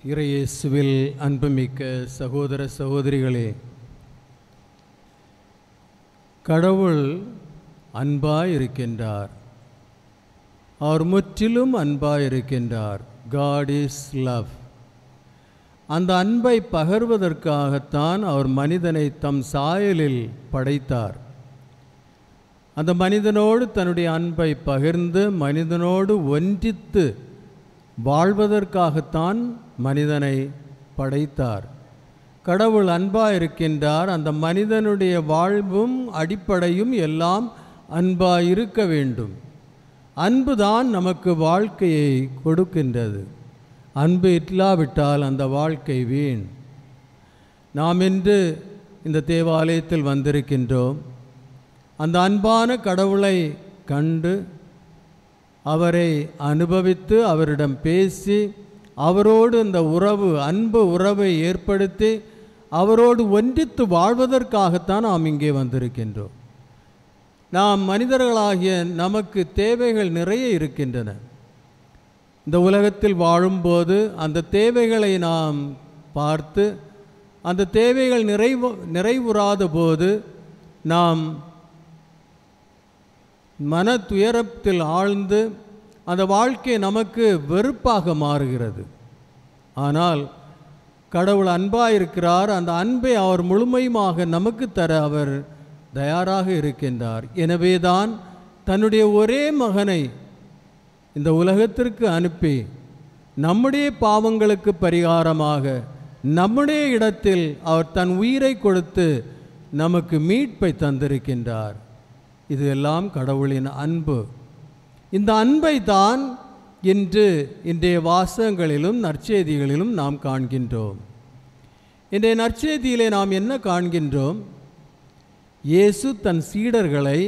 இறையேசுவில் அன்புமிக்க சகோதர சகோதரிகளே, கடவுள் அன்பாயிருக்கின்றார். அவர் முற்றிலும் அன்பாயிருக்கின்றார். God is love. அந்த அன்பை பகர்வதற்காகத்தான் அவர் மனிதனை தம் சாயலில் படைத்தார். அந்த மனிதனோடு தன்னுடைய அன்பை பகிர்ந்து மனிதனோடு ஒன்றித்து வாழ்வதற்காகத்தான் மனிதனை படைத்தார். கடவுள் அன்பாயிருக்கின்றார். அந்த மனிதனுடைய வாழ்வும் அடிப்படையும் எல்லாம் அன்பாயிருக்க வேண்டும். அன்புதான் நமக்கு வாழ்க்கையை கொடுக்கின்றது. அன்பு இல்லாவிட்டால் அந்த வாழ்க்கை வீண். நாம் இன்று இந்த தேவாலயத்தில் வந்திருக்கின்றோம். அந்த அன்பான கடவுளை கண்டு அவரை அனுபவித்து அவரிடம் பேசி அவரோடு அந்த அன்பு உறவை ஏற்படுத்தி அவரோடு ஒன்றித்து வாழ்வதற்காகத்தான் நாம் இங்கே வந்திருக்கின்றோம். நாம் மனிதர்களாகிய நமக்கு தேவைகள் நிறைய இருக்கின்றன. இந்த உலகத்தில் வாழும்போது அந்த தேவைகளை நாம் பார்த்து அந்த தேவைகள் நிறைவுறாத போது நாம் மன துயரத்தில் ஆழ்ந்து அந்த வாழ்க்கை நமக்கு வெறுப்பாக மாறுகிறது. ஆனால் கடவுள் அன்பாயிருக்கிறார். அந்த அன்பை அவர் முழுமையுமாக நமக்கு தர அவர் தயாராக இருக்கின்றார். எனவே தான் தன்னுடைய ஒரே மகனை இந்த உலகத்திற்கு அனுப்பி நம்முடைய பாவங்களுக்கு பரிகாரமாக நம்முடைய இடத்தில் அவர் தன் உயிரை கொடுத்து நமக்கு மீட்பை தந்திருக்கின்றார். இது எல்லாம் கடவுளின் அன்பு. இந்த அன்பை தான் இன்றைய வாசகங்களிலும் நற்செய்திகளிலும் நாம் காண்கின்றோம். இன்றைய நற்செய்தியிலே நாம் என்ன காண்கின்றோம்? இயேசு தன் சீடர்களை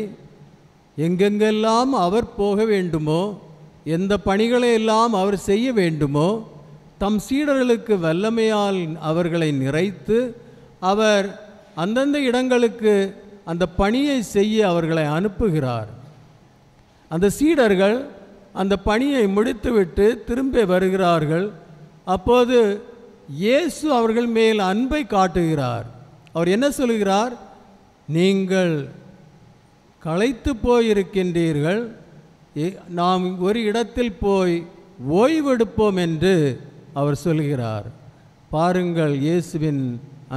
எங்கெங்கெல்லாம் அவர் போக வேண்டுமோ, எந்த பணிகளை எல்லாம் அவர் செய்ய வேண்டுமோ, தம் சீடர்களுக்கு வல்லமையால் அவர்களை நிறைத்து அவர் அந்தந்த இடங்களுக்கு அந்த பணியை செய்ய அவர்களை அனுப்புகிறார். அந்த சீடர்கள் அந்த பணியை முடித்துவிட்டு திரும்ப வருகிறார்கள். அப்போது இயேசு அவர்கள் மேல் அன்பை காட்டுகிறார். அவர் என்ன சொல்கிறார்? நீங்கள் களைத்து போயிருக்கின்றீர்கள், நாம் ஒரு இடத்தில் போய் ஓய்வெடுப்போம் என்று அவர் சொல்கிறார். பாருங்கள் இயேசுவின்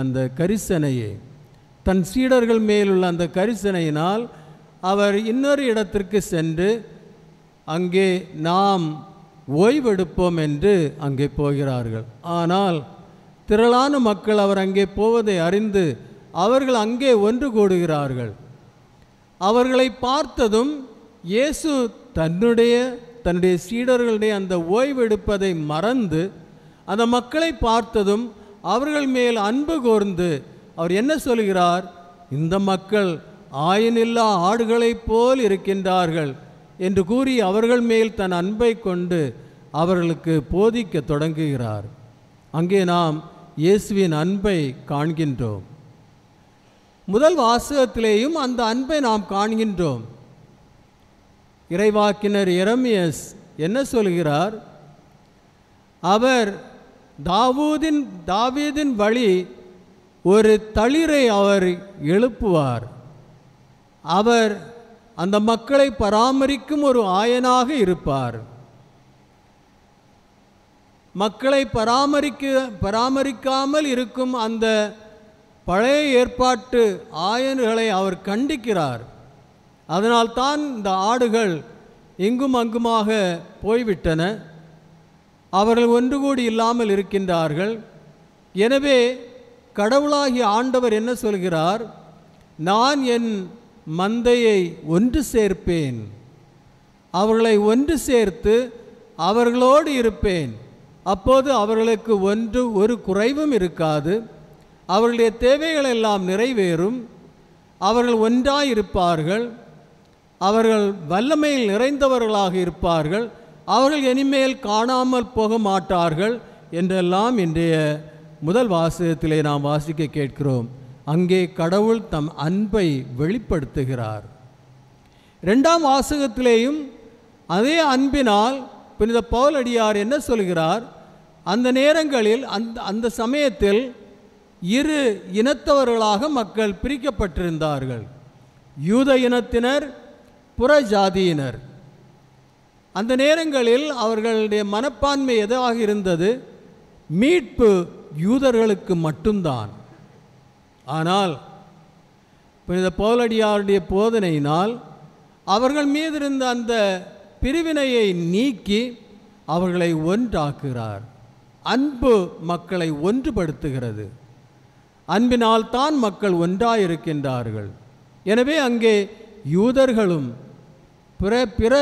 அந்த கரிசனையை. தன் சீடர்கள் மேலுள்ள அந்த கரிசனையினால் அவர் இன்னொரு இடத்திற்கு சென்று அங்கே நாம் ஓய்வெடுப்போம் என்று அங்கே போகிறார்கள். ஆனால் திரளான மக்கள் அவர் அங்கே போவதை அறிந்து அவர்கள் அங்கே ஒன்று கூடுகிறார்கள். அவர்களை பார்த்ததும் இயேசு தன்னுடைய சீடர்களுடைய அந்த ஓய்வெடுப்பதை மறந்து அந்த மக்களை பார்த்ததும் அவர்கள் மேல் அன்பு கூர்ந்து அவர் என்ன சொல்கிறார்? இந்த மக்கள் ஆயனில்லா ஆடுகளைப் போல் இருக்கின்றார்கள் என்று கூறி அவர்கள் மேல் தன் அன்பை கொண்டு அவர்களுக்கு போதிக்க தொடங்குகிறார். அங்கே நாம் இயேசுவின் அன்பை காண்கின்றோம். முதல் வாசகத்திலேயும் அந்த அன்பை நாம் காண்கின்றோம். இறைவாக்கினர் எரேமியா என்ன சொல்கிறார்? அவர் தாவீதின் வழி ஒரு தளிரை அவர் எழுப்புவார். அவர் அந்த மக்களை பராமரிக்கும் ஒரு ஆயனாக இருப்பார். மக்களை பராமரிக்காமல் இருக்கும் அந்த பழைய ஏற்பாட்டு ஆயன்களை அவர் கண்டிக்கிறார். அதனால்தான் இந்த ஆடுகள் இங்கும் அங்குமாக போய்விட்டன. அவர்கள் ஒன்று கூடி இல்லாமல் இருக்கின்றார்கள். எனவே கடவுளாகிய ஆண்டவர் என்ன சொல்கிறார்? நான் என் மந்தையை ஒன்று சேர்ப்பேன், அவர்களை ஒன்று சேர்த்து அவர்களோடு இருப்பேன். அப்போது அவர்களுக்கு ஒரு குறைவும் இருக்காது. அவர்களுடைய தேவைகள் எல்லாம் நிறைவேறும். அவர்கள் ஒன்றாயிருப்பார்கள். அவர்கள் வல்லமையில் நிறைந்தவர்களாக இருப்பார்கள். அவர்கள் இனிமேல் காணாமல் போக மாட்டார்கள் என்றெல்லாம் இன்றைய முதல் வாசகத்திலே நாம் வாசிக்க கேட்கிறோம். அங்கே கடவுள் தம் அன்பை வெளிப்படுத்துகிறார். இரண்டாம் வாசகத்திலேயும் அதே அன்பினால் புனித பவுலடியார் என்ன சொல்கிறார்? அந்த நேரங்களில் அந்த சமயத்தில் இரு இனத்தவர்களாக மக்கள் பிரிக்கப்பட்டிருந்தார்கள். யூத இனத்தினர், புற ஜாதியினர். அந்த நேரங்களில் அவர்களுடைய மனப்பான்மை எதாக இருந்தது? மீட்பு யூதர்களுக்கு மட்டும்தான். ஆனால் புனித பவுலடியாருடைய போதனையினால் அவர்கள் மீது இருந்த அந்த பிரிவினையை நீக்கி அவர்களை ஒன்றாக்குகிறார். அன்பு மக்களை ஒன்றுபடுத்துகிறது. அன்பினால் தான் மக்கள் ஒன்றாயிருக்கின்றார்கள். எனவே அங்கே யூதர்களும் பிற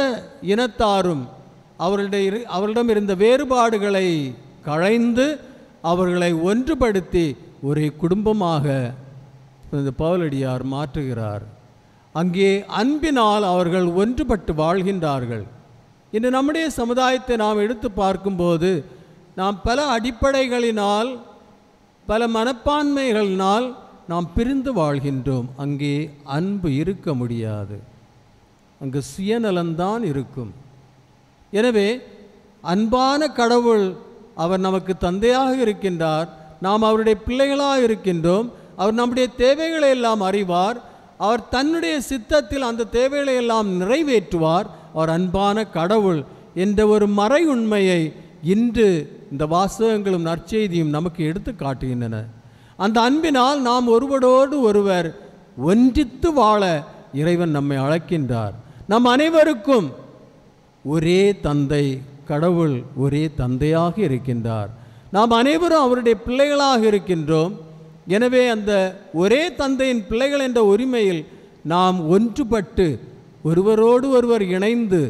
இனத்தாரும் அவர்களிடம் இருந்த வேறுபாடுகளை களைந்து அவர்களை ஒன்றுபடுத்தி ஒரே குடும்பமாக இந்த பவுலடியார் மாற்றுகிறார். அங்கே அன்பினால் அவர்கள் ஒன்றுபட்டு வாழ்கின்றார்கள். இன்று நம்முடைய சமுதாயத்தை நாம் எடுத்து பார்க்கும்போது நாம் பல அடிப்படைகளினால், பல மனப்பான்மைகளினால் நாம் பிரிந்து வாழ்கின்றோம். அங்கே அன்பு இருக்க முடியாது. அங்கு சுயநலம்தான் இருக்கும். எனவே அன்பான கடவுள் அவர் நமக்கு தந்தையாக இருக்கின்றார். நாம் அவருடைய பிள்ளைகளாக இருக்கின்றோம். அவர் நம்முடைய தேவைகளை எல்லாம் அறிவார். அவர் தன்னுடைய சித்தத்தில் அந்த தேவைகளை எல்லாம் நிறைவேற்றுவார். அவர் அன்பான கடவுள் என்ற ஒரு மறை உண்மையை இன்று இந்த வாசகங்களும் நற்செய்தியும் நமக்கு எடுத்து காட்டுகின்றன. அந்த அன்பினால் நாம் ஒருவரோடு ஒருவர் ஒன்றித்து வாழ இறைவன் நம்மை அழைக்கின்றார். நம் அனைவருக்கும் ஒரே தந்தை கடவுள் ஒரே தந்தையாக இருக்கின்றார். நாம் அனைவரும் அவருடைய பிள்ளைகளாக இருக்கின்றோம். எனவே அந்த ஒரே தந்தையின் பிள்ளைகள் என்ற உரிமையில் நாம் ஒன்றுபட்டு ஒருவரோடு ஒருவர் இணைந்து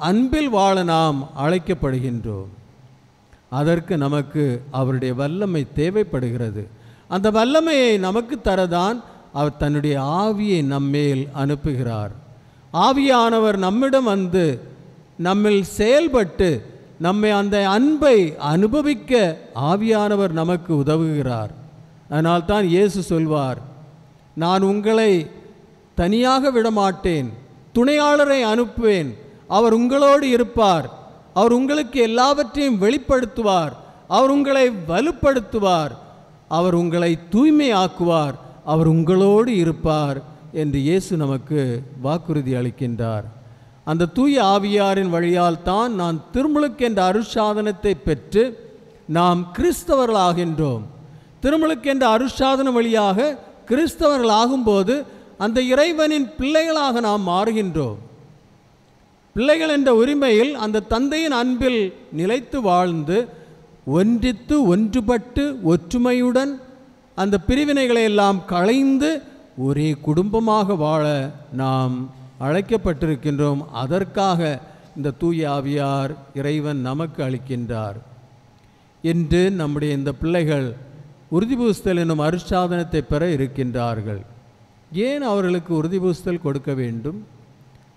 அன்பில் வாழ நாம் அழைக்கப்படுகின்றோம். அதற்கு நமக்கு அவருடைய வல்லமை தேவைப்படுகிறது. அந்த வல்லமையை நமக்கு தரதான் அவர் தன்னுடைய ஆவியை நம்மேல் அனுப்புகிறார். ஆவியானவர் நம்மிடம் வந்து நம்மில் செயல்பட்டு நம்மை அந்த அன்பை அனுபவிக்க ஆவியானவர் நமக்கு உதவுகிறார். அதனால்தான் இயேசு சொல்வார், நான் உங்களை தனியாக விடமாட்டேன், துணையாளரை அனுப்புவேன், அவர் உங்களோடு இருப்பார், அவர் உங்களுக்கு எல்லாவற்றையும் வெளிப்படுத்துவார், அவர் உங்களை வலுப்படுத்துவார், அவர் உங்களை தூய்மையாக்குவார், அவர் உங்களோடு இருப்பார் என்று இயேசு நமக்கு வாக்குறுதி அளிக்கின்றார். அந்த தூய ஆவியாரின் வழியால் தான் நான் திருமுழுக்கென்ற அருட்சாதனத்தை பெற்று நாம் கிறிஸ்தவர்களாகின்றோம். திருமுழுக்கென்ற அருட்சாதனம் வழியாக கிறிஸ்தவர்கள் ஆகும்போது அந்த இறைவனின் பிள்ளைகளாக நாம் மாறுகின்றோம். பிள்ளைகள் என்ற உரிமையில் அந்த தந்தையின் அன்பில் நிலைத்து வாழ்ந்து ஒன்றித்து ஒன்றுபட்டு ஒற்றுமையுடன் அந்த பிரிவினைகளை எல்லாம் களைந்து ஒரே குடும்பமாக வாழ நாம் அழைக்கப்பட்டிருக்கின்றோம். அதற்காக இந்த தூய ஆவியார் இறைவன் நமக்கு அளிக்கின்றார். இன்று நம்முடைய இந்த பிள்ளைகள் உறுதிபூசுதல் என்னும் அருட்சாதனத்தை பெற இருக்கின்றார்கள். ஏன் அவர்களுக்கு உறுதிபூசுதல் கொடுக்க வேண்டும்?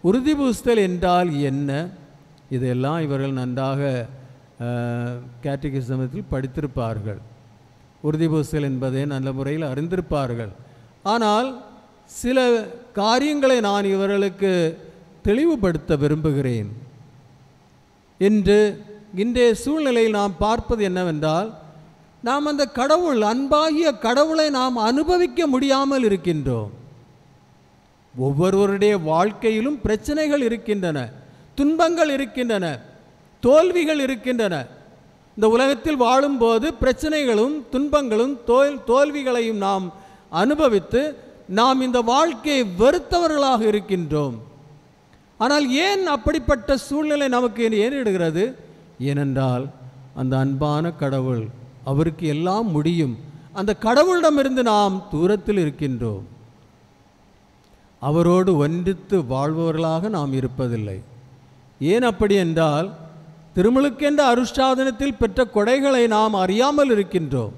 உறுதிபூசுதல் என்றால் என்ன? இதெல்லாம் இவர்கள் நன்றாக கேட்டகிசமத்தில் படித்திருப்பார்கள். உறுதிபூசுதல் என்பதை நல்ல முறையில் அறிந்திருப்பார்கள். ஆனால் சில காரியங்களை நான் இவர்களுக்கு தெளிவுபடுத்த விரும்புகிறேன். இன்றைய சூழ்நிலையில் நாம் பார்ப்பது என்னவென்றால், நாம் அந்த கடவுள், அன்பாகிய கடவுளை நாம் அனுபவிக்க முடியாமல் இருக்கின்றோம். ஒவ்வொருவருடைய வாழ்க்கையிலும் பிரச்சனைகள் இருக்கின்றன, துன்பங்கள் இருக்கின்றன, தோல்விகள் இருக்கின்றன. இந்த உலகத்தில் வாழும்போது பிரச்சனைகளும் துன்பங்களும் தோல்விகளையும் நாம் அனுபவித்து நாம் இந்த வாழ்க்கையை வெறுத்தவர்களாக இருக்கின்றோம். ஆனால் ஏன் அப்படிப்பட்ட சூழ்நிலை நமக்கு ஏற்படுகிறது? ஏனென்றால் அந்த அன்பான கடவுள், அவருக்கு எல்லாம் முடியும், அந்த கடவுளிடமிருந்து நாம் தூரத்தில் இருக்கின்றோம். அவரோடு ஒன்றித்து வாழ்பவர்களாக நாம் இருப்பதில்லை. ஏன் அப்படி என்றால், திருமுழுக்கென்ற அருட்சாதனத்தில் பெற்ற கொடைகளை நாம் அறியாமல் இருக்கின்றோம்.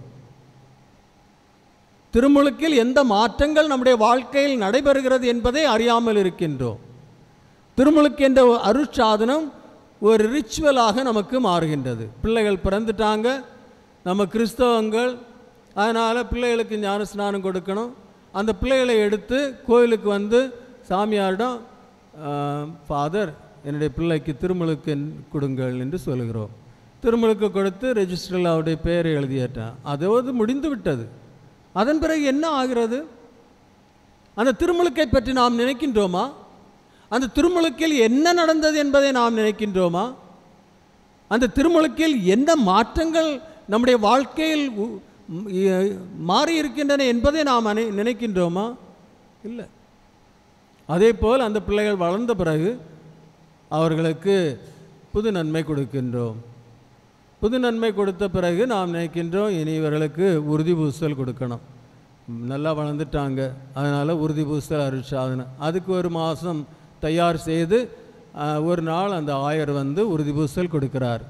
திருமுழுக்கில் எந்த மாற்றங்கள் நம்முடைய வாழ்க்கையில் நடைபெறுகிறது என்பதை அறியாமல் இருக்கின்றோம். திருமுழுக்கென்ற அருட்சாதனம் ஒரு ரிச்சுவலாக நமக்கு மாறுகின்றது. பிள்ளைகள் பிறந்துட்டாங்க, நம்ம கிறிஸ்தவங்கள், அதனால் பிள்ளைகளுக்கு ஞான ஸ்நானம் கொடுக்கணும். அந்த பிள்ளைகளை எடுத்து கோயிலுக்கு வந்து சாமியாரிடம், ஃபாதர் என்னுடைய பிள்ளைக்கு திருமுழுக்கு கொடுங்கள் என்று சொல்கிறோம். திருமுழுக்கு கொடுத்து ரெஜிஸ்டரில் அவருடைய பெயரை எழுதியாட்டான். அதோடு முடிந்து விட்டது. அதன் பிறகு என்ன ஆகிறது? அந்த திருமுழுக்கை பற்றி நாம் நினைக்கின்றோமா? அந்த திருமுழுக்கில் என்ன நடந்தது என்பதை நாம் நினைக்கின்றோமா? அந்த திருமுழுக்கில் என்ன மாற்றங்கள் நம்முடைய வாழ்க்கையில் மாறி இருக்கின்றன என்பதை நாம் நினைக்கின்றோமா? இல்லை. அதே போல் அந்த பிள்ளைகள் வளர்ந்த பிறகு அவர்களுக்கு புது நன்மை கொடுக்கின்றோம். புது நன்மை கொடுத்த பிறகு நாம் நினைக்கின்றோம், இனி இவர்களுக்கு உறுதி பூசல் கொடுக்கணும். நல்லா வளர்ந்துட்டாங்க, அதனால் உறுதி பூசல் அருட்சாதனை. அதுக்கு ஒரு மாதம் தயார் செய்து ஒரு நாள் அந்த ஆயர் வந்து உறுதி பூசல் கொடுக்கிறார்.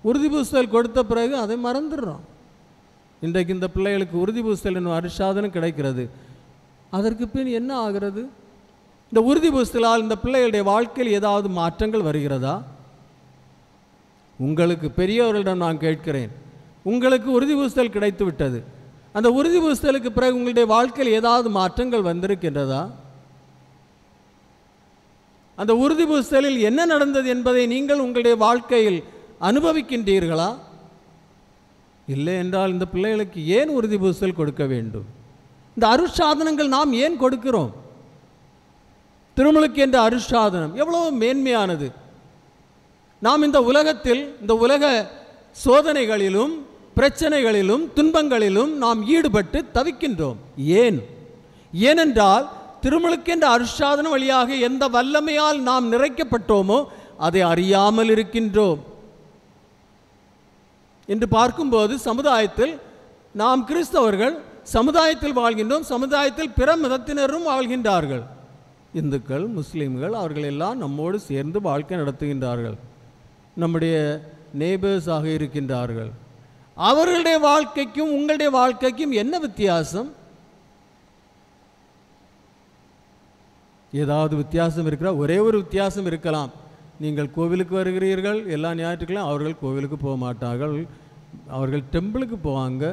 உறுதி பூசல் கொடுத்த பிறகு அதை மறந்துடுறோம். இன்றைக்கு இந்த பிள்ளைகளுக்கு உறுதி பூசல் என்னும் அருட்சாதனை கிடைக்கிறது. அதற்கு பின் என்ன ஆகிறது? இந்த உறுதி பூசலால் இந்த பிள்ளைகளுடைய வாழ்க்கையில் ஏதாவது மாற்றங்கள் வருகிறதா? உங்களுக்கு பெரியவர்களிடம் நான் கேட்கிறேன், உங்களுக்கு உறுதி பூசல் கிடைத்து விட்டது. அந்த உறுதி பூசலுக்கு பிறகு உங்களுடைய வாழ்க்கையில் ஏதாவது மாற்றங்கள் வந்திருக்கின்றதா? அந்த உறுதி பூசலில் என்ன நடந்தது என்பதை நீங்கள் உங்களுடைய வாழ்க்கையில் அனுபவிக்கின்றீர்களா? இல்லை என்றால் இந்த பிள்ளைகளுக்கு ஏன் உறுதி பூசல் கொடுக்க வேண்டும்? இந்த அருட்சாதனங்கள் நாம் ஏன் கொடுக்கிறோம்? திருமுழுக்கு என்ற அருட்சாதனம் எவ்வளவு மேன்மையானது. நாம் இந்த உலகத்தில் இந்த உலக சோதனைகளிலும் பிரச்சனைகளிலும் துன்பங்களிலும் நாம் ஈடுபட்டு தவிக்கின்றோம். ஏனென்றால் திருமுழுக்கு என்ற அருட்சாதனம் வழியாக எந்த வல்லமையால் நாம் நிறைக்கப்பட்டோமோ அதை அறியாமல் இருக்கின்றோம். என்று பார்க்கும்போது சமுதாயத்தில் நாம் கிறிஸ்தவர்கள் சமுதாயத்தில் வாழ்கின்றோம். சமுதாயத்தில் பிற மதத்தினரும் வாழ்கின்றார்கள். இந்துக்கள், முஸ்லீம்கள், அவர்கள் எல்லாம் நம்மோடு சேர்ந்து வாழ்க்கை நடத்துகின்றார்கள். நம்முடைய நெய்பர்ஸாக இருக்கின்றார்கள். அவர்களுடைய வாழ்க்கைக்கும் உங்களுடைய வாழ்க்கைக்கும் என்ன வித்தியாசம்? ஏதாவது வித்தியாசம் இருக்கிறா? ஒரே ஒரு வித்தியாசம் இருக்கலாம். நீங்கள் கோவிலுக்கு வருகிறீர்கள் எல்லா ஞாயிற்றுக்கிழமையும், அவர்கள் கோவிலுக்கு போக மாட்டார்கள். அவர்கள் டெம்பிளுக்கு போவாங்க,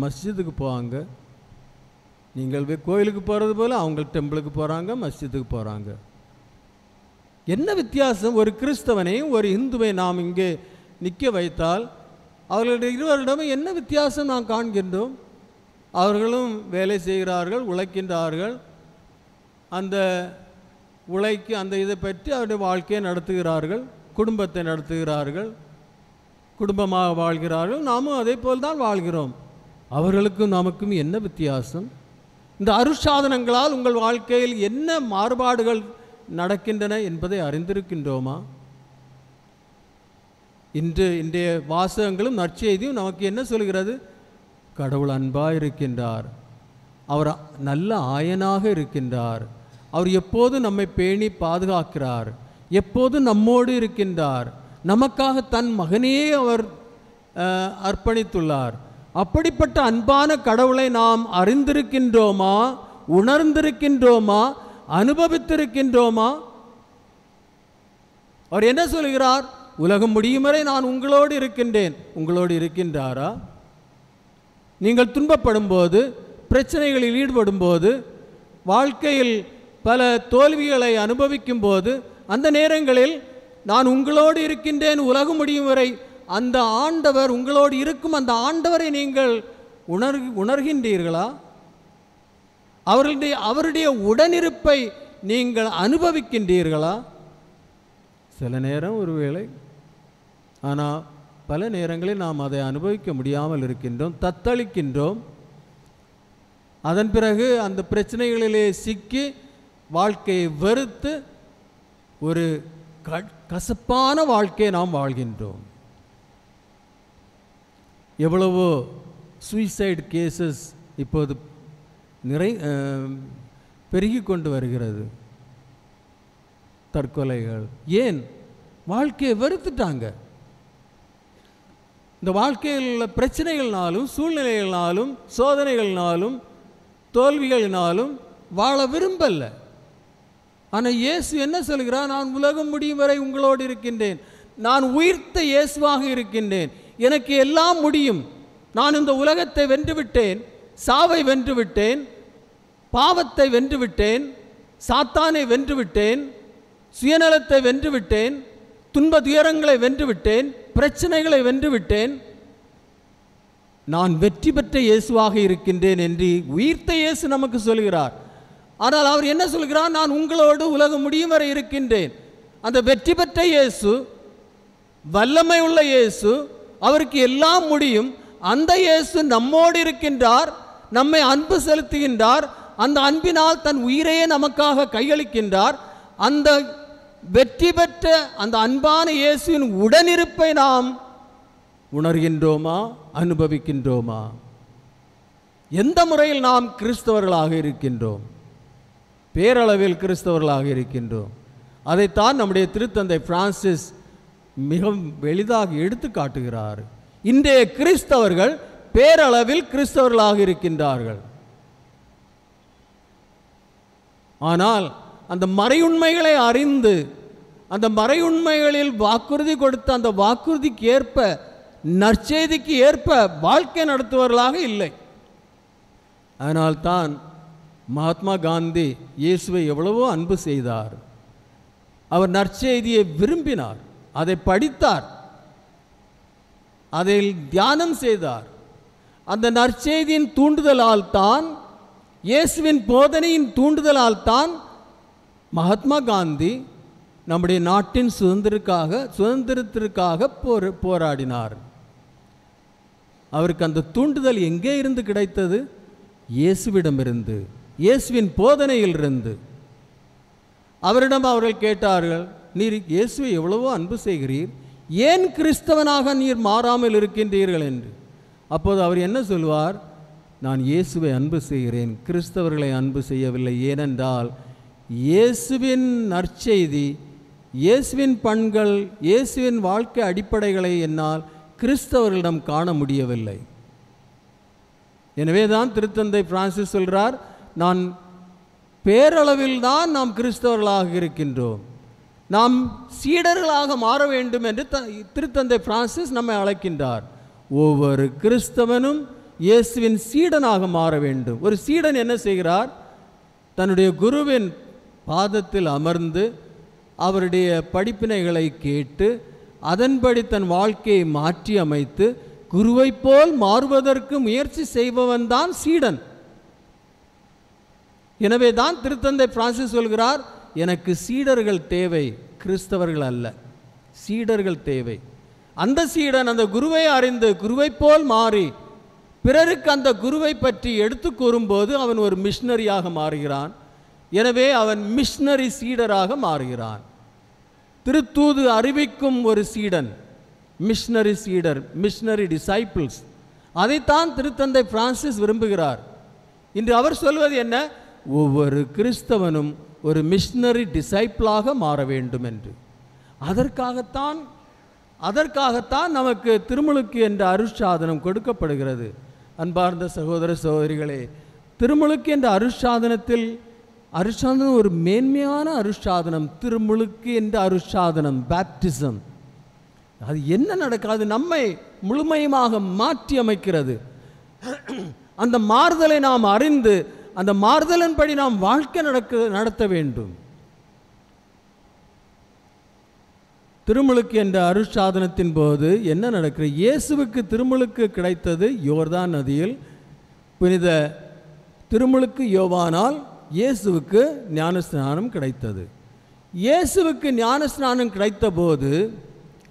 மஸ்ஜிதுக்கு போவாங்க. நீங்கள் கோவிலுக்கு போகிறது போல் அவங்க டெம்பிளுக்கு போகிறாங்க, மஸ்ஜிதுக்கு போகிறாங்க. என்ன வித்தியாசம்? ஒரு கிறிஸ்தவனையும் ஒரு இந்துவை நாம் இங்கே நிற்க வைத்தால் அவர்களுடைய இருவரிடமும் என்ன வித்தியாசம் நாம் காண்கின்றோம்? அவர்களும் வேலை செய்கிறார்கள், உழைக்கின்றார்கள். அந்த உழைக்கு அந்த இதை பற்றி அவருடைய வாழ்க்கையை நடத்துகிறார்கள், குடும்பத்தை நடத்துகிறார்கள், குடும்பமாக வாழ்கிறார்கள். நாமும் அதே போல் தான் வாழ்கிறோம். அவர்களுக்கும் நமக்கும் என்ன வித்தியாசம்? இந்த அருட்சாதனங்களால் உங்கள் வாழ்க்கையில் என்ன மாறுபாடுகள் நடக்கின்றன என்பதை அறிந்திருக்கின்றோமா? இன்றைய வாசகங்களும் நற்செய்தியும் நமக்கு என்ன சொல்கிறது? கடவுள் அன்பாக இருக்கின்றார், அவர் நல்ல ஆயனாக இருக்கின்றார், அவர் எப்போது நம்மை பேணி பாதுகாக்கிறார், எப்போது நம்மோடு இருக்கின்றார், நமக்காக தன் மகனையே அவர் அர்ப்பணித்துள்ளார். அப்படிப்பட்ட அன்பான கடவுளை நாம் அறிந்திருக்கின்றோமா? உணர்ந்திருக்கின்றோமா? அனுபவித்திருக்கின்றோமா? அவர் என்ன சொல்கிறார்? உலகம் முடியும் வரை நான் உங்களோடு இருக்கின்றேன். உங்களோடு இருக்கின்றாரா? நீங்கள் துன்பப்படும் போது, பிரச்சனைகளில் ஈடுபடும் போது, வாழ்க்கையில் பல தோல்விகளை அனுபவிக்கும் போது, அந்த நேரங்களில் நான் உங்களோடு இருக்கின்றேன் உலகம் முடியும் வரை, அந்த ஆண்டவர் உங்களோடு இருக்கும் அந்த ஆண்டவரை நீங்கள் உணர்கின்றீர்களா? அவருடைய உடனிருப்பை நீங்கள் அனுபவிக்கின்றீர்களா? சில நேரம் ஒருவேளை, ஆனால் பல நேரங்களில் நாம் அதை அனுபவிக்க முடியாமல் இருக்கின்றோம், தத்தளிக்கின்றோம். அதன் பிறகு அந்த பிரச்சனைகளிலே சிக்கி வாழ்க்கையை வெறுத்து ஒரு கசப்பான வாழ்க்கையை நாம் வாழ்கின்றோம். எவ்வளவோ சூசைட் கேசஸ் இப்போது பெருகி கொண்டு வருகிறது, தற்கொலைகள். ஏன்? வாழ்க்கையை வெறுத்துட்டாங்க. இந்த வாழ்க்கையில் உள்ள பிரச்சனைகள்னாலும் சூழ்நிலைகள்னாலும் சோதனைகள்னாலும் தோல்விகளினாலும் வாழ விரும்பல. ஆனால் இயேசு என்ன சொல்கிறார்? நான் உலகம் முடியும் வரை உங்களோடு இருக்கின்றேன். நான் உயிர்த்த இயேசுவாக இருக்கின்றேன். எனக்கு எல்லாம் முடியும். நான் இந்த உலகத்தை வென்றுவிட்டேன், சாவை வென்றுவிட்டேன், பாவத்தை வென்றுவிட்டேன், சாத்தானை வென்றுவிட்டேன், சுயநலத்தை வென்றுவிட்டேன், துன்ப துயரங்களை வென்றுவிட்டேன், பிரச்சனைகளை வென்றுவிட்டேன், நான் வெற்றி பெற்ற இயேசுவாக இருக்கின்றேன் என்று உயிர்த்த இயேசு நமக்கு சொல்கிறார். ஆனால் அவர் என்ன சொல்கிறார்? நான் உங்களோடு உலகம் முடியும் வரை இருக்கின்றேன். அந்த வெற்றி பெற்ற இயேசு, வல்லமை உள்ள இயேசு, அவருக்கு எல்லாம் முடியும். அந்த இயேசு நம்மோடு இருக்கின்றார், நம்மை அன்பு செலுத்துகின்றார், அந்த அன்பினால் தன் உயிரையே நமக்காக கையளிக்கின்றார். அந்த வெற்றி பெற்ற அந்த அன்பான இயேசுவின் உடனிருப்பை நாம் உணர்கின்றோமா, அனுபவிக்கின்றோமா? எந்த முறையில் நாம் கிறிஸ்தவர்களாக இருக்கின்றோம்? பேரளவில் கிறிஸ்தவர்களாக இருக்கின்றோம். அதைத்தான் நம்முடைய திருத்தந்தை பிரான்சிஸ் மிகவும் எளிதாக எடுத்து காட்டுகிறார். இன்றைய கிறிஸ்தவர்கள் பேரளவில் கிறிஸ்தவர்களாக இருக்கின்றார்கள். ஆனால் அந்த மறையுண்மைகளை அறிந்து, அந்த மறையுண்மைகளில் வாக்குறுதி கொடுத்த அந்த வாக்குறுதிக்கு ஏற்ப, நற்செய்திக்கு ஏற்ப வாழ்க்கை நடத்துவர்களாக இல்லை. அதனால்தான் மகாத்மா காந்தி இயேசுவை எவ்வளவோ அன்பு செய்தார். அவர் நற்செய்தியை விரும்பினார், அதை படித்தார், அதில் தியானம் செய்தார். அந்த நற்செய்தியின் தூண்டுதலால் தான், இயேசுவின் போதனையின் தூண்டுதலால் தான் மகாத்மா காந்தி நம்முடைய நாட்டின் சுதந்திரத்திற்காக போராடினார். அவருக்கு அந்த தூண்டுதல் எங்கே இருந்து கிடைத்தது? இயேசுவிடமிருந்து, இயேசுவின் போதனையிலிருந்து. அவரிடம் அவர்கள் கேட்டார்கள், நீர் இயேசுவை எவ்வளவோ அன்பு செய்கிறீர், ஏன் கிறிஸ்தவனாக நீர் மாறாமல் இருக்கின்றீர்கள் என்று. அப்போது அவர் என்ன சொல்வார்? நான் இயேசுவை அன்பு செய்கிறேன், கிறிஸ்தவர்களை அன்பு செய்யவில்லை. ஏனென்றால் இயேசுவின் நற்செய்தி, இயேசுவின் பண்கள், இயேசுவின் வாழ்க்கை அடிப்படைகளை என்னால் கிறிஸ்தவர்களிடம் காண முடியவில்லை. எனவே தான் திருத்தந்தை பிரான்சிஸ் சொல்கிறார், நான் பேரளவில் தான் நாம் கிறிஸ்தவர்களாக இருக்கின்றோம், நாம் சீடர்களாக மாற வேண்டும் என்று திருத்தந்தை பிரான்சிஸ் நம்மை அழைக்கின்றார். ஒவ்வொரு கிறிஸ்தவனும் இயேசுவின் சீடனாக மாற வேண்டும். ஒரு சீடன் என்ன செய்கிறார்? தன்னுடைய குருவின் பாதத்தில் அமர்ந்து அவருடைய படிப்பினைகளை கேட்டு அதன்படி தன் வாழ்க்கையை மாற்றி அமைத்து குருவை போல் மாறுவதற்கு முயற்சி செய்பவன் தான் சீடன். எனவே தான் திருத்தந்தை பிரான்சிஸ் சொல்கிறார், எனக்கு சீடர்கள் தேவை, கிறிஸ்தவர்கள் அல்ல, சீடர்கள் தேவை. அந்த சீடன் அந்த குருவை அறிந்து குருவை போல் மாறி பிறருக்கு அந்த குருவை பற்றி எடுத்து கூறும்போது அவன் ஒரு மிஷனரியாக மாறுகிறான். எனவே அவன் மிஷனரி சீடராக மாறுகிறான். திருத்தூது அறிவிக்கும் ஒரு சீடன், மிஷனரி சீடர், மிஷனரி டிசைபிள்ஸ். அதைத்தான் திருத்தந்தை பிரான்சிஸ் விரும்புகிறார். இன்று அவர் சொல்வது என்ன? ஒவ்வொரு கிறிஸ்தவனும் ஒரு மிஷனரி டிசைபிளாக மாற வேண்டும் என்று. அதற்காகத்தான் நமக்கு திருமுழுக்கு என்ற அருட்சாதனம் கொடுக்கப்படுகிறது. அன்பார்ந்த சகோதர சகோதரிகளே, திருமுழுக்கு என்ற அருட்சாதனம் ஒரு மேன்மையான அருட்சாதனம். திருமுழுக்கு என்ற அருட்சாதனம், பேப்டிசம், அது என்ன நடக்காது? நம்மை முழுமையுமாக மாற்றி அமைக்கிறது. அந்த மாறுதலை நாம் அறிந்து அந்த மாறுதலின்படி நாம் வாழ்க்கை நடத்த வேண்டும். திருமுழுக்கு என்ற அருட்சாதனத்தின் போது என்ன நடக்கிறது? இயேசுவுக்கு திருமுழுக்கு கிடைத்தது யோர்தான் நதியில். புனித திருமுழுக்கு யோவானால் இயேசுவுக்கு ஞானஸ்நானம் கிடைத்தது. இயேசுவுக்கு ஞானஸ்நானம் கிடைத்த போது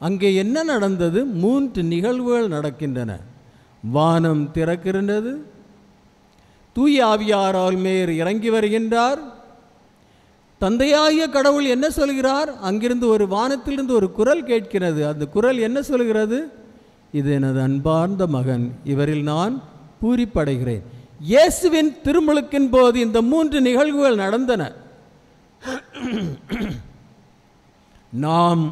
அங்கே என்ன நடந்தது? 3 நிகழ்வுகள் நடக்கின்றன. வானம் திறக்கின்றது, தூய ஆவியாரால் மேல் இறங்கி வருகின்றார். தந்தையாகிய கடவுள் என்ன சொல்கிறார்? அங்கிருந்து ஒரு வானத்திலிருந்து ஒரு குரல் கேட்கிறது. அந்த குரல் என்ன சொல்கிறது? இது எனது அன்பார்ந்த மகன், இவரில் நான் பூரிப்படைகிறேன். இயேசுவின் திருமுழுக்கின் போது இந்த 3 நிகழ்வுகள் நடந்தன. நாம்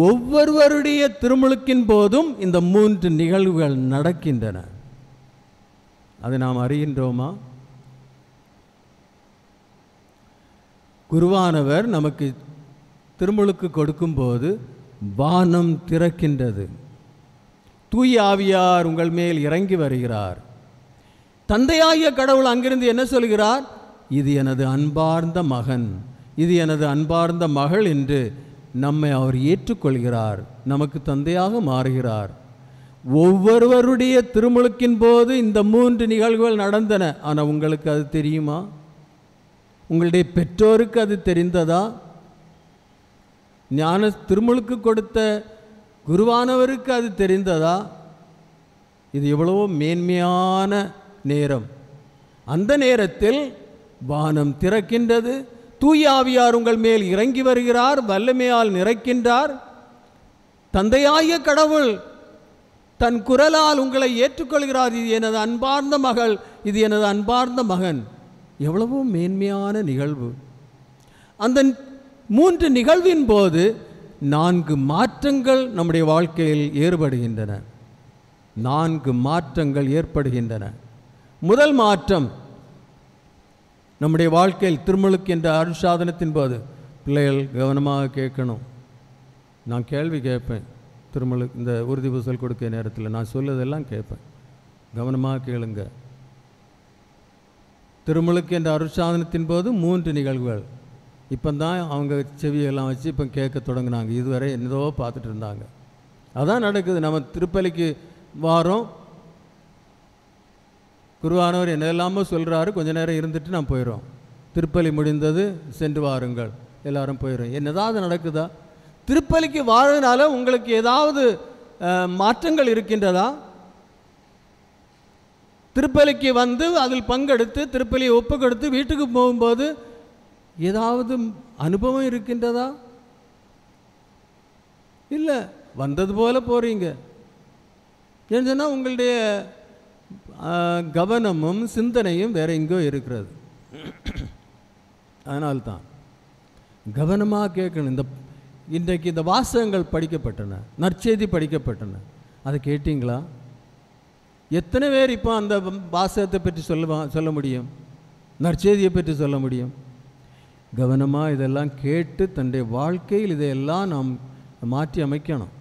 ஒவ்வொருவருடைய திருமுழுக்கின் போதும் இந்த 3 நிகழ்வுகள் நடக்கின்றன. அதை நாம் அறிகின்றோமா? குருவானவர் நமக்கு திருமுழுக்கு கொடுக்கும்போது வானம் திறக்கின்றது, தூய ஆவியார் உங்கள் மேல் இறங்கி வருகிறார். தந்தையாகிய கடவுள் அங்கிருந்து என்ன சொல்கிறார்? இது எனது அன்பார்ந்த மகன், இது எனது அன்பார்ந்த மகள் என்று நம்மை அவர் ஏற்றுக்கொள்கிறார், நமக்கு தந்தையாக மாறுகிறார். ஒவ்வொருவருடைய திருமுழுக்கின் போது இந்த 3 நிகழ்வுகள் நடந்தன. ஆனால் உங்களுக்கு அது தெரியுமா? உங்களுடைய பெற்றோருக்கு அது தெரிந்ததா? ஞான திருமுழுக்கு கொடுத்த குருவானவருக்கு அது தெரிந்ததா? இது எவ்வளவோ மேன்மையான நேரம். அந்த நேரத்தில் வானம் திறக்கின்றது, தூய ஆவியார் உங்கள் மேல் இறங்கி வருகிறார், வல்லமையால் நிறைக்கின்றார். தந்தையாகிய கடவுள் தன் குரலால் உங்களை ஏற்றுக்கொள்கிறார். இது எனது அன்பார்ந்த மகள், இது எனது அன்பார்ந்த மகன். எவ்வளவோ மேன்மையான நிகழ்வு. அந்த 3 நிகழ்வின் போது 4 மாற்றங்கள் நம்முடைய வாழ்க்கையில் ஏற்படுகின்றன. 4 மாற்றங்கள் ஏற்படுகின்றன. முதல் மாற்றம், நம்முடைய வாழ்க்கையில் திருமுழுக்கு என்ற அருட்சாதனத்தின் போது, பிள்ளைகள் கவனமாக கேட்கணும். நான் கேள்வி கேட்பேன். திருமுழுக்கு இந்த உறுதி பூசல் கொடுக்க நேரத்தில் நான் சொல்லதெல்லாம் கேட்பேன், கவனமாக கேளுங்க. திருமுழுக்கு என்ற அருட்சாதனத்தின் போது 3 நிகழ்வுகள். இப்போ தான் அவங்க செவியெல்லாம் வச்சு இப்போ கேட்க தொடங்கினாங்க. இதுவரை என்னதோ பார்த்துட்டு இருந்தாங்க. அதான் நடக்குது. நம்ம திருப்பலிக்கு வாரோம், குருவானவர் என்ன எல்லாமோ சொல்கிறாரு, கொஞ்ச நேரம் இருந்துட்டு நான் போயிடும். திருப்பலி முடிந்தது, சென்று வாருங்கள், எல்லாரும் போயிடும். என்னதாவது நடக்குதா? திருப்பலிக்கு வாரதுனால உங்களுக்கு ஏதாவது மாற்றங்கள் இருக்கின்றதா? திருப்பலிக்கு வந்து அதில் பங்கெடுத்து திருப்பலியை ஒப்பு கொடுத்து வீட்டுக்கு போகும்போது ஏதாவது அனுபவம் இருக்கின்றதா? இல்லை, வந்தது போல போகிறீங்க. ஏன்னு சொன்னால் உங்களுடைய கவனமும் சிந்தனையும் வேற எங்கோ இருக்கிறது. அதனால்தான் கவனமாக கேட்கணும். இன்றைக்கு இந்த வாசகங்கள் படிக்கப்பட்டன, நற்செய்தி படிக்கப்பட்டன, அதை கேட்டீங்களா? எத்தனை பேர் இப்போ அந்த வாசகத்தை பற்றி சொல்ல முடியும், நற்செய்தியை பற்றி சொல்ல முடியும்? கவனமாக இதெல்லாம் கேட்டு தன்னுடைய வாழ்க்கையில் இதையெல்லாம் நாம் மாற்றி அமைக்கணும்.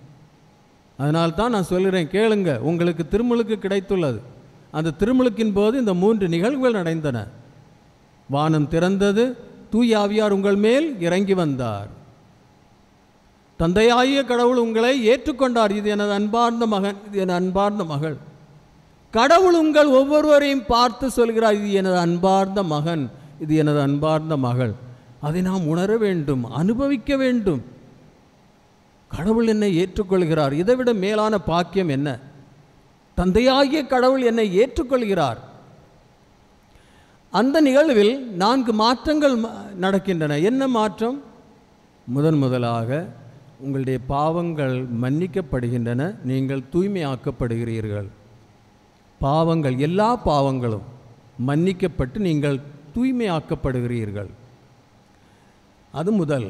அதனால்தான் நான் சொல்கிறேன், கேளுங்க. உங்களுக்கு திருமுழுக்கு கிடைத்துள்ளது. அந்த திருமுழுக்கின் போது இந்த 3 நிகழ்வுகள் நடந்தன. வானம் திறந்தது, தூய ஆவியார் உங்கள் மேல் இறங்கி வந்தார், தந்தையாகிய கடவுள் உங்களை ஏற்றுக்கொண்டார். இது எனது அன்பார்ந்த மகன், இது எனது அன்பார்ந்த மகள். கடவுள் உங்கள் ஒவ்வொருவரையும் பார்த்து சொல்கிறார், இது எனது அன்பார்ந்த மகன், இது எனது அன்பார்ந்த மகள். அதை நாம் உணர வேண்டும், அனுபவிக்க வேண்டும். கடவுள் என்னை ஏற்றுக்கொள்கிறார். இதைவிட மேலான பாக்கியம் என்ன? தந்தையாகிய கடவுள் என்னை ஏற்றுக்கொள்கிறார். அந்த நிகழ்வில் 4 மாற்றங்கள் நடக்கின்றன. என்ன மாற்றம்? முதலாக உங்களுடைய பாவங்கள் மன்னிக்கப்படுகின்றன, நீங்கள் தூய்மையாக்கப்படுகிறீர்கள். பாவங்கள், எல்லா பாவங்களும் மன்னிக்கப்பட்டு நீங்கள் தூய்மையாக்கப்படுகிறீர்கள். அது முதல்.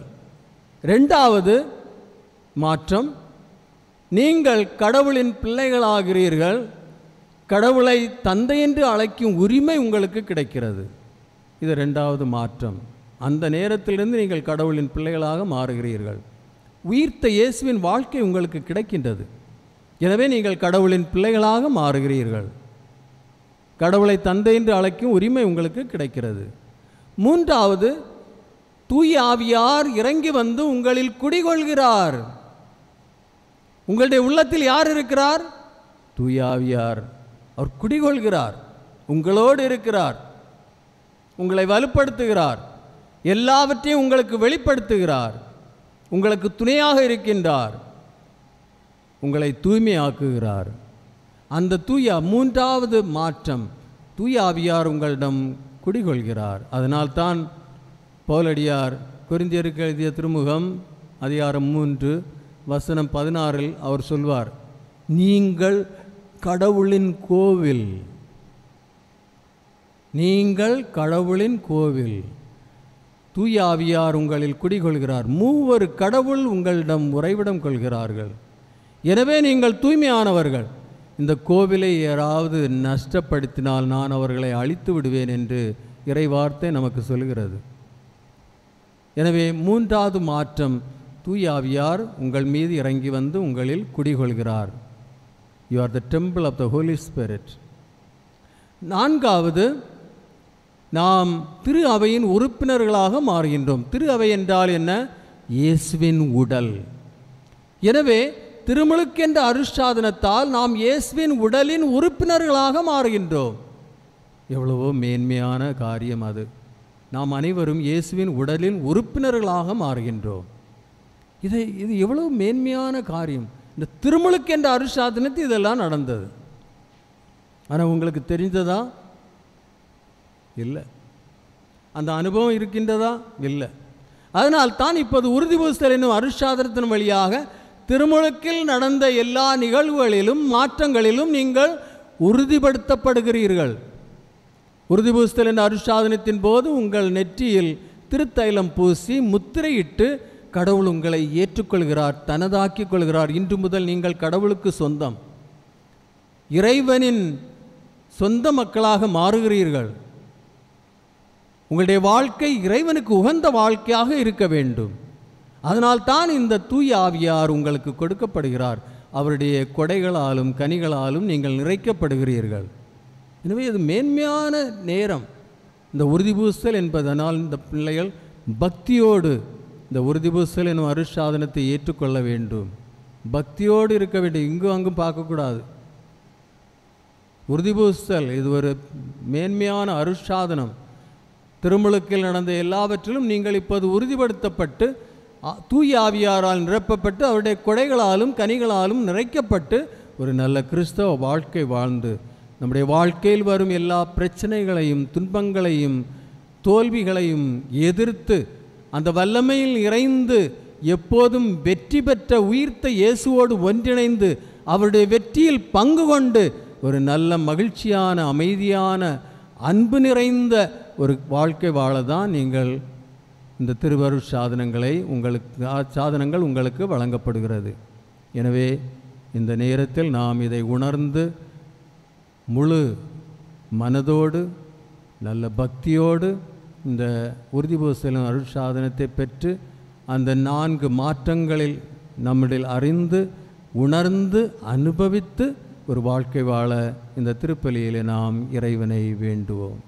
2வது மாற்றம், நீங்கள் கடவுளின் பிள்ளைகளாகிறீர்கள். கடவுளை தந்தை என்று அழைக்கும் உரிமை உங்களுக்கு கிடைக்கிறது. இது 2வது மாற்றம். அந்த நேரத்திலிருந்து நீங்கள் கடவுளின் பிள்ளைகளாக மாறுகிறீர்கள். உயிர்த்த இயேசுவின் வாழ்க்கை உங்களுக்கு கிடைக்கின்றது. எனவே நீங்கள் கடவுளின் பிள்ளைகளாக மாறுகிறீர்கள். கடவுளை தந்தை என்று அழைக்கும் உரிமை உங்களுக்கு கிடைக்கிறது. 3வது, தூய ஆவியார் இறங்கி வந்து உங்களில் குடிகொள்கிறார். உங்களுடைய உள்ளத்தில் யார் இருக்கிறார்? தூய ஆவியார். அவர் குடிகொள்கிறார், உங்களோடு இருக்கிறார், உங்களை வலுப்படுத்துகிறார், எல்லாவற்றையும் உங்களுக்கு வெளிப்படுத்துகிறார், உங்களுக்கு துணையாக இருக்கின்றார், உங்களை தூய்மையாக்குகிறார். அந்த 3வது மாற்றம், தூய ஆவியார் உங்களிடம் குடிகொள்கிறார். அதனால்தான் பவுலடியார் கொரிந்தியருக்கு எழுதிய திருமுகம் அதிகாரம் 3 வசனம் 16 அவர் சொல்வார், நீங்கள் கடவுளின் கோவில், நீங்கள் கடவுளின் கோவில், தூய ஆவியார் உங்களில் குடிகொள்கிறார், 3 கடவுள் உங்களிடம் உறைவிடம் கொள்கிறார்கள். எனவே நீங்கள் தூய்மையானவர்கள். இந்த கோவிலை யாராவது நஷ்டப்படுத்தினால் நான் அவர்களை அழித்து விடுவேன் என்று இறைவார்த்தை நமக்கு சொல்கிறது. எனவே 3வது மாற்றம், தூய ஆவியார் உங்கள் மீது இறங்கி வந்து உங்களில் குடிகொள்கிறார். You are the temple of the holy spirit. 4வது, நாம் திரு அவையின் உறுப்பினர்களாக மாறுகின்றோம். திரு அவை என்றால் என்ன? இயேசுவின் உடல். எனவே திருமுழுக்கென்ற அருட்சாதனத்தால் நாம் இயேசுவின் உடலின் உறுப்பினர்களாக மாறுகின்றோம். எவ்வளவோ மேன்மையான காரியம் அது. நாம் அனைவரும் இயேசுவின் உடலின் உறுப்பினர்களாக மாறுகின்றோம். இது எவ்வளவு மேன்மையான காரியம். இந்த திருமுழுக்கென்ற அருட்சாதனத்தில் இதெல்லாம் நடந்தது. ஆனால் உங்களுக்கு தெரிந்ததா? இல்லை. அந்த அனுபவம் இருக்கின்றதா? இல்லை. அதனால் தான் இப்போது உறுதி பூசுதல் என்னும் அருட்சாதனத்தின் வழியாக திருமுழுக்கில் நடந்த எல்லா நிகழ்வுகளிலும் மாற்றங்களிலும் நீங்கள் உறுதிப்படுத்தப்படுகிறீர்கள். உறுதி பூசுதல் என்ற அருட்சாதனத்தின் போது உங்கள் நெற்றியில் திருத்தைலம் பூசி முத்திரையிட்டு கடவுள் உங்களை ஏற்றுக்கொள்கிறார், தனதாக்கிக் கொள்கிறார். இன்று முதல் நீங்கள் கடவுளுக்கு சொந்தம், இறைவனின் சொந்த மக்களாக மாறுகிறீர்கள். உங்களுடைய வாழ்க்கை இறைவனுக்கு உகந்த வாழ்க்கையாக இருக்க வேண்டும். அதனால் தான் இந்த தூய ஆவியார் உங்களுக்கு கொடுக்கப்படுகிறார். அவருடைய கொடைகளாலும் கனிகளாலும் நீங்கள் நிறைக்கப்படுகிறீர்கள். எனவே இது மேன்மையான நேரம் இந்த உறுதி பூசுதல் என்பதனால் இந்த பிள்ளைகள் பக்தியோடு இந்த உறுதி பூசுதல் என்னும் அருட்சாதனத்தை ஏற்றுக்கொள்ள வேண்டும். பக்தியோடு இருக்க வேண்டும். இங்கும் அங்கும் பார்க்கக்கூடாது. உறுதி பூசுதல் இது ஒரு மேன்மையான அருட்சாதனம். திருமுழுக்கில் நடந்த எல்லாவற்றிலும் நீங்கள் இப்போது உறுதிப்படுத்தப்பட்டு தூய ஆவியாரால் நிரப்பப்பட்டு அவருடைய கொடைகளாலும் கனிகளாலும் நிறைக்கப்பட்டு ஒரு நல்ல கிறிஸ்தவ வாழ்க்கை வாழ்ந்து நம்முடைய வாழ்க்கையில் வரும் எல்லா பிரச்சனைகளையும் துன்பங்களையும் தோல்விகளையும் எதிர்த்து அந்த வல்லமையில் இறைந்து எப்போதும் வெற்றி பெற்ற உயிர்த்த இயேசுவோடு ஒன்றிணைந்து அவருடைய வெற்றியில் பங்கு கொண்டு ஒரு நல்ல மகிழ்ச்சியான அமைதியான அன்பு நிறைந்த ஒரு வாழ்க்கை வாழதான் நீங்கள் இந்த திருவருட் சாதனங்கள் உங்களுக்கு வழங்கப்படுகிறது. எனவே இந்த நேரத்தில் நாம் இதை உணர்ந்து முழு மனதோடு நல்ல பக்தியோடு இந்த உறுதி பூசுதல் அருட்சாதனத்தை பெற்று அந்த 4 மாற்றங்களில் நம்மில் அறிந்து உணர்ந்து அனுபவித்து ஒரு வாழ்க்கை வாழ இந்த திருப்பலியிலே நாம் இறைவனை வேண்டுவோம்.